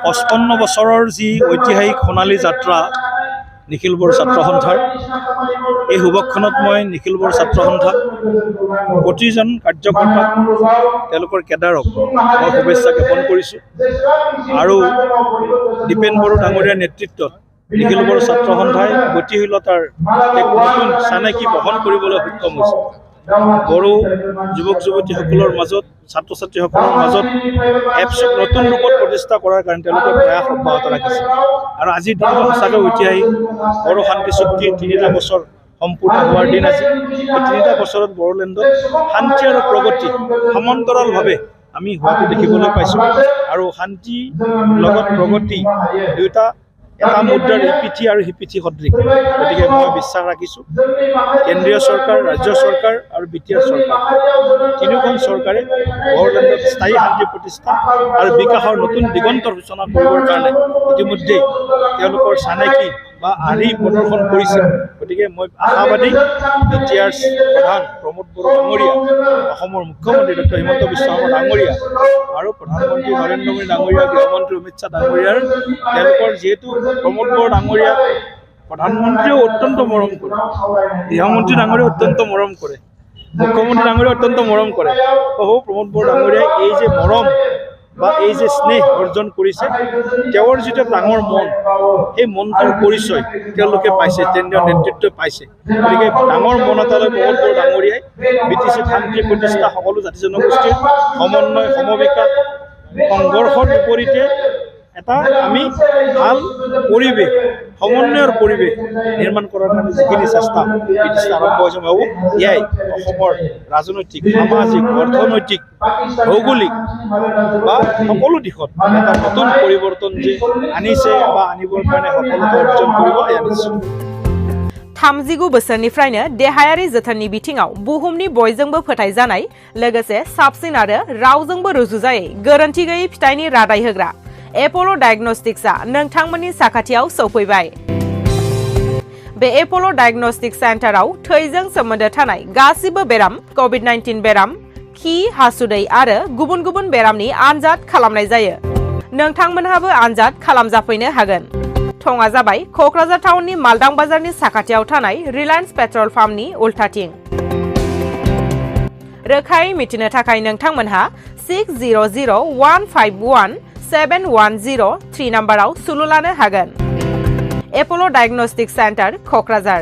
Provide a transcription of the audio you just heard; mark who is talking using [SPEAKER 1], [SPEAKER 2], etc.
[SPEAKER 1] 55 বছৰৰ যি ঐতিহাসিক সোণালী যাত্ৰা নিখিল বড়ো ছাত্ৰ সন্থাৰ এই শুভক্ষণত মই নিখিল বড়ো ছাত্ৰ সন্থাক প্ৰতিজন কাৰ্যকৰ্তাক তেওঁলোকৰ কেডাৰক মই শুভেচ্ছা জ্ঞাপন কৰিছোঁ আৰু দীপেন বড়ো ডাঙৰীয়াৰ নেতৃত্বত নিখিল বড়ো ছাত্ৰ সন্থাই গতিশীলতাৰ এক নতুন চানেকি বহন কৰিবলৈ সক্ষম হৈছে বড়ো যুৱক যুৱতীসকলৰ মাজত ছাত্ৰ ছাত্ৰীসকলৰ মাজত এপছক নতুন ৰূপত প্ৰতিষ্ঠা কৰাৰ কাৰণে তেওঁলোকে প্ৰয়াস অব্যাহত ৰাখিছে আৰু আজিৰ দিনটো সঁচাকৈ ঐতিহাসিক বড়ো শান্তি চুক্তিৰ 3টা বছৰ সম্পূৰ্ণ হোৱাৰ দিন আজি এই 3টা বছৰত বড়োলেণ্ডত শান্তি আৰু প্ৰগতি সমান্তৰালভাৱে আমি হোৱাটো দেখিবলৈ পাইছোঁ আৰু শান্তি লগত প্ৰগতি দুয়োটা এটা মুদ্ৰাৰ ইপিঠি আৰু সিপিঠি সদৃশ গতিকে মই বিশ্বাস ৰাখিছোঁ কেন্দ্ৰীয় চৰকাৰ ৰাজ্য চৰকাৰ আৰু বিটিআৰ চৰকাৰ তিনিওখন চৰকাৰে বড়োলেণ্ডত স্থায়ী শান্তি প্ৰতিষ্ঠা আৰু বিকাশৰ নতুন দিগন্তৰ সূচনা কৰিবৰ কাৰণে ইতিমধ্যেই তেওঁলোকৰ চানেকি বা আৰ্হি প্ৰদৰ্শন কৰিছে গতিকে মই আশাবাদী বিটিআৰ প্ৰধান প্ৰমোদ বড়ো ডাঙৰীয়া অসমৰ মুখ্যমন্ত্ৰী ডক্টৰ হিমন্ত বিশ্ব শৰ্মা ডাঙৰীয়া আৰু প্ৰধানমন্ত্ৰী নৰেন্দ্ৰ মোদী ডাঙৰীয়া গৃহমন্ত্ৰী অমিত শ্বাহ ডাঙৰীয়াৰ তেওঁলোকৰ যিহেতু প্ৰমোদ বড়ো ডাঙৰীয়া প্ৰধানমন্ত্ৰীয়েও অত্যন্ত মৰম কৰে গৃহমন্ত্ৰী ডাঙৰীয়াও অত্যন্ত মৰম কৰে মুখ্যমন্ত্ৰী ডাঙৰীয়াও অত্যন্ত মৰম কৰে প্ৰমোদ বড়ো ডাঙৰীয়াই এই যে মৰম বা এই যে স্নেহ অৰ্জন কৰিছে তেওঁৰ যিটো ডাঙৰ মন এই মনটোৰ পৰিচয় তেওঁলোকে পাইছে কেন্দ্ৰীয় নেতৃত্বই পাইছে গতিকে ডাঙৰ মন এটালৈ প্ৰমোদ বড়ো ডাঙৰীয়াই বিটিচিত শান্তি প্ৰতিষ্ঠা সকলো জাতি জনগোষ্ঠীৰ সমন্বয় সমবিকাশ সংঘৰ্ষৰ বিপৰীতে এটা আমি ভাল পৰিৱেশ সমন্বয়ৰ পৰিৱেশ নিৰ্মাণ কৰাৰ কাৰণে যিখিনি চেষ্টা বিটিচিত আৰম্ভ হৈছে মই ভাবোঁ এয়াই অসমৰ ৰাজনৈতিক সামাজিক অৰ্থনৈতিক ভৌগোলিক বা সকলো দিশত এটা নতুন পৰিৱৰ্তন যে আনিছে বা আনিবৰ কাৰণে সফলতা অৰ্জন কৰিব এয়া নিশ্চিত
[SPEAKER 2] 39 बोसोरनिफ्रायनो देहायारि जोथोननि बिथिङाव बुहुमनि बयजोंबो फोथायजानाय लोगोसे साबसिन आरो रावजोंबो रुजुजायै गोरोन्थि गैयै फिथाइनि रादाय होग्रा एप'ल' डायग्नोस्टिक्सआ नोंथांमोननि साखाथियाव सौफैबाय बे एप'ल' डायग्नोस्टिक सेन्टाराव थैजों सोमोन्दो थानाय गासिबो बेराम कोविड-19 बेराम खि हासुदै आरो गुबुन गुबुन बेरामनि आनजाद खालामनाय जायो नोंथांमोनहाबो आनजाद खालामजाफैनो हागोन थङा जाबाय क'क्राझार टाउननि मालदां बाजारनि साखाथियाव थानाय रिलायन्स पेट्रल पाम्पनि उल्टाथिं रोखायै मिथिनो थाखाय नोंथांमोनहा 6001517103 नाम्बाराव सुलु लानो हागोन एप'ल' डायग्नोस्टिक सेन्टार क'क्राझार